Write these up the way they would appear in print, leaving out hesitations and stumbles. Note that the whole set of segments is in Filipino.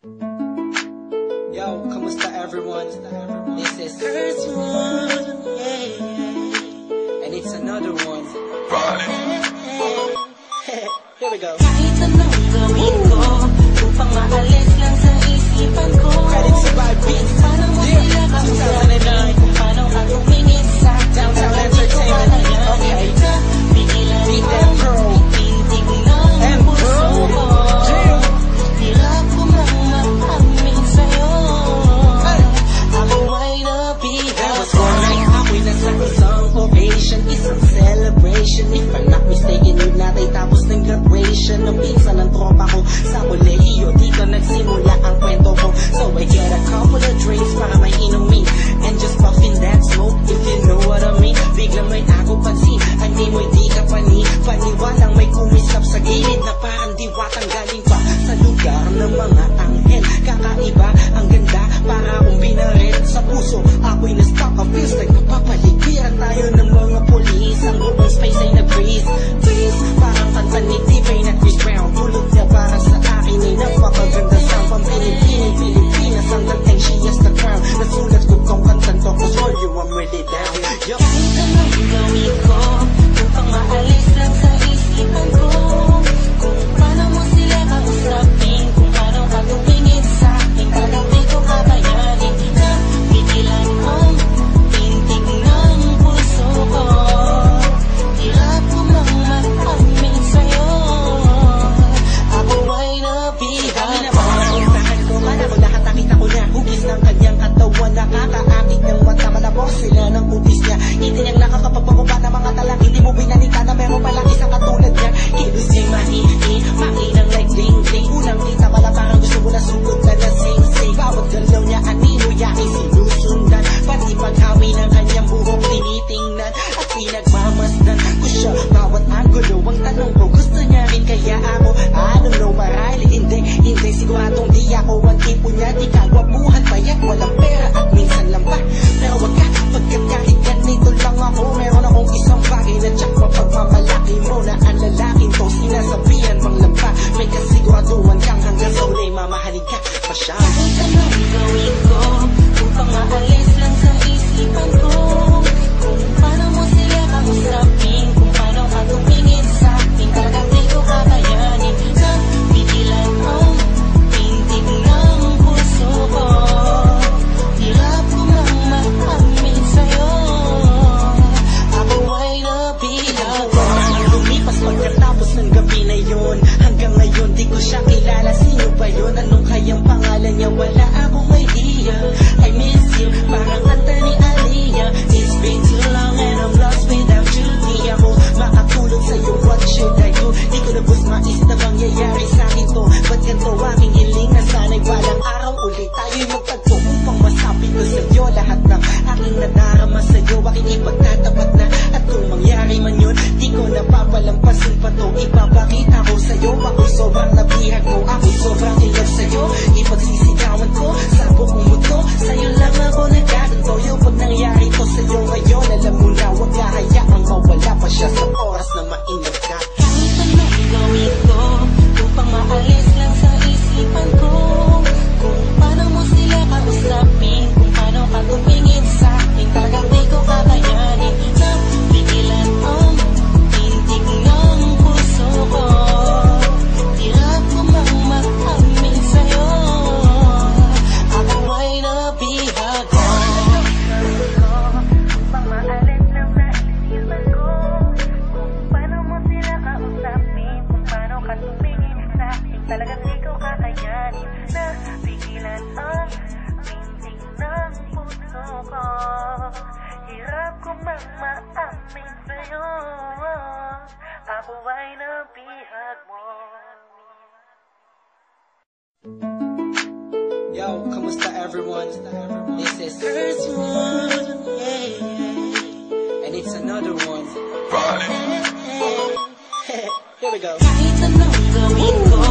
Yo, kamusta everyone? This is first one, and it's another one. Here we go. Kahit anong gawin ko upang maalis lang sa isipan ko, Credit to my beats. paano mo sila kausapin kung paano ka tumingin sa Downtown Entertainment. Okay. Pigilan Beat mo that pro. tintig ng puso ko. Hirap ko mang maamin sa'yo, ako ay That was nabigat. one night ako'y nasa isang occasion, isang celebration. If I'm not mistaken, yun natin tapos ng graduation. Nung pinsan ng tropa ko sa kolehiyo, dito nagsimula ang kwento ko. So I get a couple of drinks para may inumin, and just puffing that smoke, if you know what I mean. Biglang may ako pansin, hindi mo'y di ka paniwalang may kumislap sa gilid na parang diwatang galing pa sa lugar ng mga anghel. Kakaiba, ang ganda, para akong binaret sa puso. Ako'y na-stuck, feels like napapaligiran tayo ng mga polis. Ang buong space ay nag-freeze, parang kanta ni T-Pain at Chris Brown. Tulog niya para sa akin ay napakaganda sa Pilipinas. Ang dating she has the crown. Nasulat ko tong kantan to, cause for you I'm really down. Yo. Kahit anong gawin ko upang maalis lang sa isipan ko, kung paano mo sila kausapin, kung paano ka tumingin sa akin, talagang di ko kakayanin na pigilan ang tintig ng puso ko. Hirap ko mang maamin sa'yo, ako ay nabigat. Bakit ko man ako lahat nakita ko na hugis ng kanyang katawan, nakakaakit ng mata, malabos sila ng kutis niya. Hindi niyang nakakapagpababa ng mga talang, hindi mo binalita na meron palang isang katulad niya. Kilos niya makinang like ding-ding. Unang kita pala parang gusto mo na sugod na sing-sing. Bawat galaw niya anino yakin sinusundan, pati paghawi ng kanyang buhok tinitingnan at pinagmamasdan ko siya. Bawat angulo ang tanong ko, gusto niya rin kaya ako? I don't know, marahil hindi siguradong di ako ang tipo niya. Di kagwapuhan, payat, walang pera at minsan lang pa. Pero wag ka, pagkat kahit ganito lang ako, meron akong isang bagay na tsak mapagmamalaki mo na ang lalaking to sinasabihan mang lampa. May kasiguraduhan kang hanggang sa ulay mamahalin ka pa siya. Kahit anong gawin ko upang maalis lang sa isipan ko, kung paano mo sila kausapin, kung paano ka tumingin sa akin, talagang di ko kakayanin na pigilan ang tintig ng puso ko. Hirap ko mang maamin sa'yo, ako ay nabigat. Lumipas pagkatapos ng gabi na yun, hanggang ngayon di ko siya kilala. Sino ba yun? Anong kayang pangalan niya? Wala akong idea. I miss you, parang kanta ni Aliyah. It's been too long and I'm lost without you. Di ako makatulog sa'yo, what should I do? Di ko na bus mais na mangyayari sa'kin to. Ba't ganito aking hiling na sana'y balang araw ulit tayo'y magtagpo upang masabi ko sa'yo lahat ng aking nadarama sa'yo. Aking ipagtatapat na, at kung mangyari man yun, di ko napapalampasin pa to. Ipapakita ko sa'yo, ako sobrang nabihag mo, ako sobrang in love sa'yo. Ipagsisigawan ko sa buong mundo, sa'yo lang ako nagkaganto. Yung pag nangyari to sa'yo ngayon, alam mo na wag hayaang mawala pa siya sa oras na maingat ka. Kahit anong gawin ko upang maalis lang sa isipan ko, kung paano mo sila kausapin, kung paano ka tumingin sa akin, talagang di ko kakayanin na pigilan ang tintig ng puso ko. Hirap ko mang maamin sa'yo, ako ay nabihat. Upang maalis lang sa isipan ko, kung paano mo sila kausapin, kung paano ka tumingin sa akin, talagang di ko kakayanin na pigilan ang tintig ng puso ko. Hirap ko mang maamin sa'yo, ako ay nabihag mo. Yo, kamusta everyone? This is first one, and it's another one. Here we go. Kahit anong gawin ko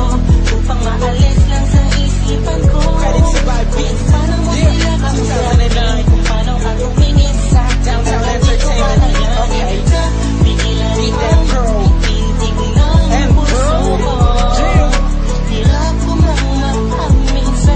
upang maalis lang sa isipan ko, Credit to my beats. paano mo sila kausapin, kung paano ka tumingin sa akin, Downtown talagang di ko Entertainment. kakayanin na pigilan Beat that ang pro. tintig ng puso ko. Hirap ko mang maamin sa'yo,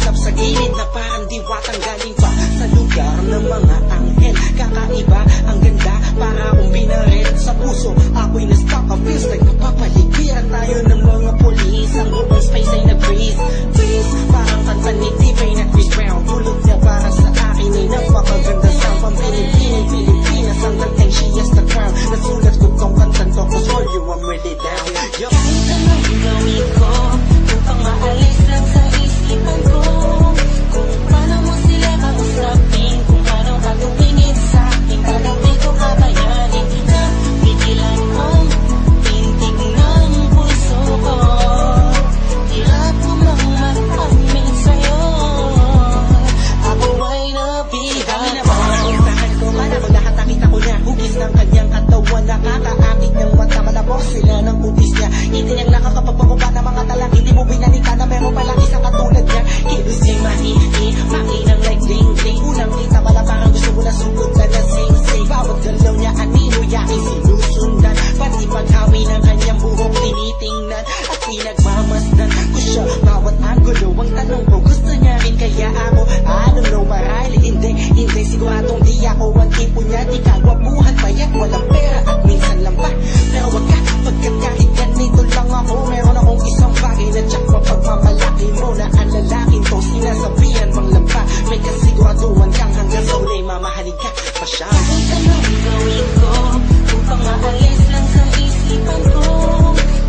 Nag-uusap sa gilid na parang diwatang galing pa sa lugar ng mga anghel. Kakaiba, ang ganda, para akong binaril sa puso. Ako'y na-stuck, feels like napapaligiran tayo ng mga polis. Ang buong space ay nag-freeze, freeze. Parang kanta ni T-Pain na Chris Brown. Tulog niya para sa akin ay napakaganda. Sampang Pilipinas, ang dating she has the crown. Nasulat ko tong kantan to, cause for you I'm really down. Yo. Kahit anong gawin ko upang maalis lang sa isipan ko kung paano mo sila kausapin, kung paano ka tumingin sa akin, talagang di ko kakayanin na pigilan ang tintig ng puso ko. Hirap ko mang mag-amin sa'yo, ako ay nabigat. Usahan ko man ako, lahat nakita ko na hugis ng kanyang katawan, nakakaakit ng mata, malabos sila ng kutis niya. Ngiti niyang nakakapagpakuba ng mga talang, hindi mo binalika na meron palang isang katulad niya. Kilos niya makinang like ding-ding. Unang kita pala parang gusto mo na sugod na lasing-sing. Bawat galaw niya anino, yaking sinusundan. Pati paghawi ng kanyang buhok tinitingnan at pinagmamasdan ko siya. Bawat angulo, ang tanong ko, gusto niya rin kaya ako? I don't know, marahil hindi siguradong di ako ang tipo niya. Di kagwapuhan, payat, walang pera at minsan lang pa. Pero wag ka, pagkat kahit ganito lang ako, meron akong isang bagay na tsak mapagmamalaki mo na ang lalaking to sinasabihan mang lampa. May kasiguraduhan kang hanggang sa uli mamahalin ka pa siya. Kahit anong gawin ko upang maalis lang sa isipan ko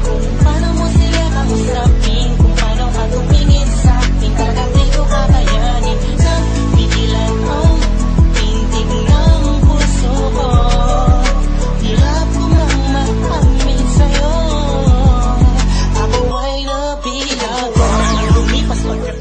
kung paano mo sila kausapin, kung paano ka tumingin sa akin, talagang di ko kakayanin na pigilan ang tintig ng puso ko. Hirap ko mang mag-amin sa'yo, ako ay nabigat. Lumipas pagkat